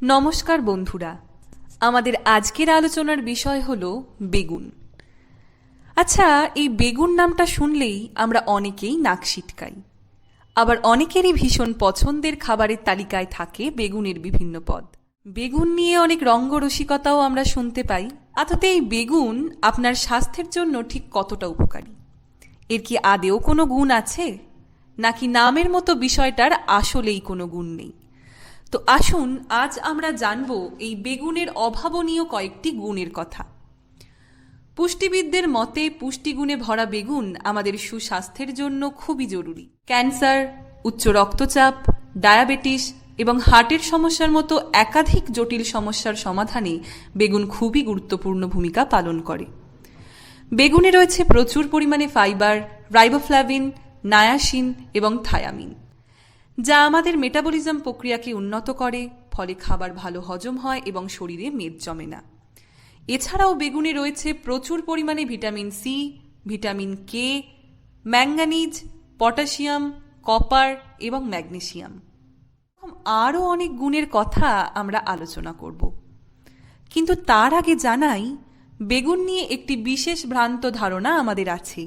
নমস্কার বন্ধুরা, আমাদের আজকের আলোচনার বিষয় হলো বেগুন। আচ্ছা, এই বেগুন নামটা শুনলেই আমরা অনেকেই নাক সিটকাই। আবার অনেকেরই ভীষণ পছন্দের খাবারের তালিকায় থাকে বেগুনের বিভিন্ন পদ। বেগুন নিয়ে অনেক রঙ্গরসিকতাও আমরা শুনতে পাই। আদতে এই বেগুন আপনার স্বাস্থ্যের জন্য ঠিক কতটা উপকারী? এর কি আদেও কোনো গুণ আছে, নাকি নামের মতো বিষয়টার আসলেই কোনো গুণ নেই? তো আসুন আজ আমরা জানব এই বেগুনের অভাবনীয় কয়েকটি গুণের কথা। পুষ্টিবিদদের মতে পুষ্টিগুণে ভরা বেগুন আমাদের সুস্বাস্থ্যের জন্য খুবই জরুরি। ক্যান্সার, উচ্চ রক্তচাপ, ডায়াবেটিস এবং হার্টের সমস্যার মতো একাধিক জটিল সমস্যার সমাধানে বেগুন খুবই গুরুত্বপূর্ণ ভূমিকা পালন করে। বেগুনে রয়েছে প্রচুর পরিমাণে ফাইবার, রাইবোফ্লাভিন, নায়াসিন এবং থায়ামিন, যা আমাদের মেটাবলিজম প্রক্রিয়াকে উন্নত করে, ফলে খাবার ভালো হজম হয় এবং শরীরে মেদ জমে না। এছাড়াও বেগুনে রয়েছে প্রচুর পরিমাণে vitamin C, vitamin K, manganese, potassium, copper এবং ম্যাগনেসিয়াম। আরও অনেক গুণের কথা আমরা আলোচনা করব, কিন্তু তার আগে জানাই বেগুন নিয়ে একটি বিশেষ ভ্রান্ত ধারণা আমাদের আছে।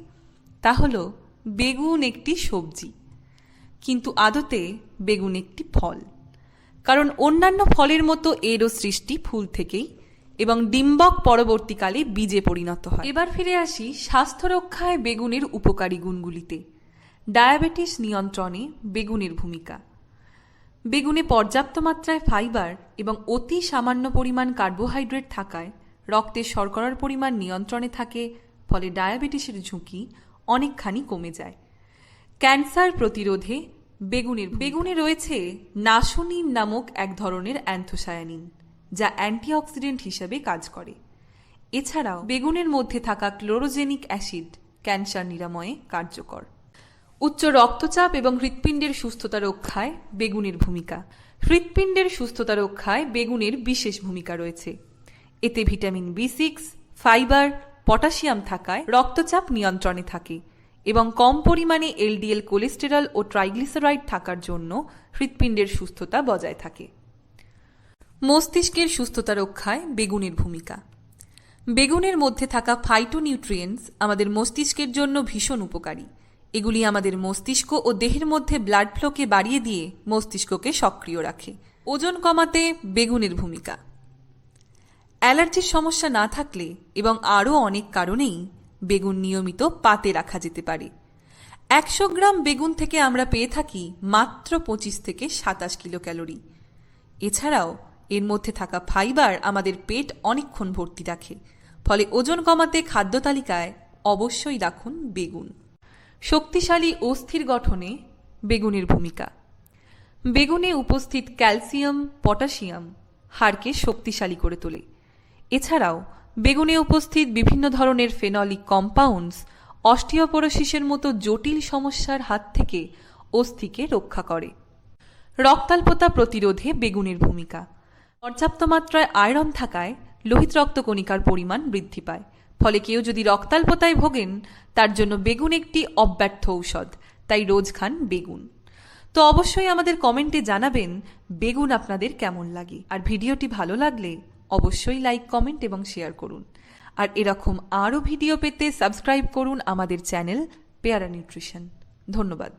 তা হলো বেগুন একটি সবজি, কিন্তু আদতে বেগুন একটি ফল। কারণ অন্যান্য ফলের মতো এরও সৃষ্টি ফুল থেকেই এবং ডিম্বক পরবর্তীকালে বীজে পরিণত হয়। এবার ফিরে আসি স্বাস্থ্য রক্ষায় বেগুনের উপকারী গুণগুলিতে। ডায়াবেটিস নিয়ন্ত্রণে বেগুনের ভূমিকা। বেগুনে পর্যাপ্ত মাত্রায় ফাইবার এবং অতি সামান্য পরিমাণ কার্বোহাইড্রেট থাকায় রক্তে শর্করার পরিমাণ নিয়ন্ত্রণে থাকে, ফলে ডায়াবেটিসের ঝুঁকি অনেকখানি কমে যায়। ক্যান্সার প্রতিরোধে বেগুনে রয়েছে নাসোনিন নামক এক ধরনের অ্যান্থোসায়ানিন, যা অ্যান্টিঅক্সিডেন্ট হিসেবে কাজ করে। এছাড়াও বেগুনের মধ্যে থাকা ক্লোরোজেনিক অ্যাসিড ক্যান্সার নিরাময়ে কার্যকর। উচ্চ রক্তচাপ এবং হৃৎপিণ্ডের সুস্থতা রক্ষায় বেগুনের ভূমিকা। হৃৎপিণ্ডের সুস্থতা রক্ষায় বেগুনের বিশেষ ভূমিকা রয়েছে। এতে ভিটামিন বি6, ফাইবার, পটাশিয়াম থাকায় রক্তচাপ নিয়ন্ত্রণে থাকে এবং কম পরিমাণে এলডিএল কোলেস্টেরল ও ট্রাইগ্লিসারাইড থাকার জন্য হৃৎপিণ্ডের সুস্থতা বজায় থাকে। মস্তিষ্কের সুস্থতা রক্ষায় বেগুনের ভূমিকা। বেগুনের মধ্যে থাকা ফাইটোনিউট্রিয়েন্টস আমাদের মস্তিষ্কের জন্য ভীষণ উপকারী। এগুলি আমাদের মস্তিষ্ক ও দেহের মধ্যে ব্লাড ফ্লোকে বাড়িয়ে দিয়ে মস্তিষ্ককে সক্রিয় রাখে। ওজন কমাতে বেগুনের ভূমিকা। অ্যালার্জির সমস্যা না থাকলে এবং আরও অনেক কারণেই বেগুন নিয়মিত পাতে রাখা যেতে পারে। 100 গ্রাম বেগুন থেকে আমরা পেয়ে থাকি মাত্র 25 থেকে 27 কিলো ক্যালোরি। এছাড়াও এর মধ্যে থাকা ফাইবার আমাদের পেট অনেকক্ষণ ভর্তি রাখে, ফলে ওজন কমাতে খাদ্য তালিকায় অবশ্যই রাখুন বেগুন। শক্তিশালী অস্থির গঠনে বেগুনের ভূমিকা। বেগুনে উপস্থিত ক্যালসিয়াম, পটাশিয়াম হাড়কে শক্তিশালী করে তোলে। এছাড়াও বেগুনে উপস্থিত বিভিন্ন ধরনের ফেনলিক কম্পাউন্ডস অস্টিওপোরোসিসের মতো জটিল সমস্যার হাত থেকে অস্থিকে রক্ষা করে। রক্তাল্পতা প্রতিরোধে বেগুনের ভূমিকা। পর্যাপ্ত মাত্রায় আয়রন থাকায় লোহিত রক্তকণিকার পরিমাণ বৃদ্ধি পায়, ফলে কেউ যদি রক্তাল্পতায় ভোগেন তার জন্য বেগুন একটি অব্যর্থ ঔষধ। তাই রোজ খান বেগুন। তো অবশ্যই আমাদের কমেন্টে জানাবেন বেগুন আপনাদের কেমন লাগে। আর ভিডিওটি ভালো লাগলে অবশ্যই লাইক, কমেন্ট এবং শেয়ার করুন। আর এরকম আরও ভিডিও পেতে সাবস্ক্রাইব করুন আমাদের চ্যানেল পেয়ারা নিউট্রিশন। ধন্যবাদ।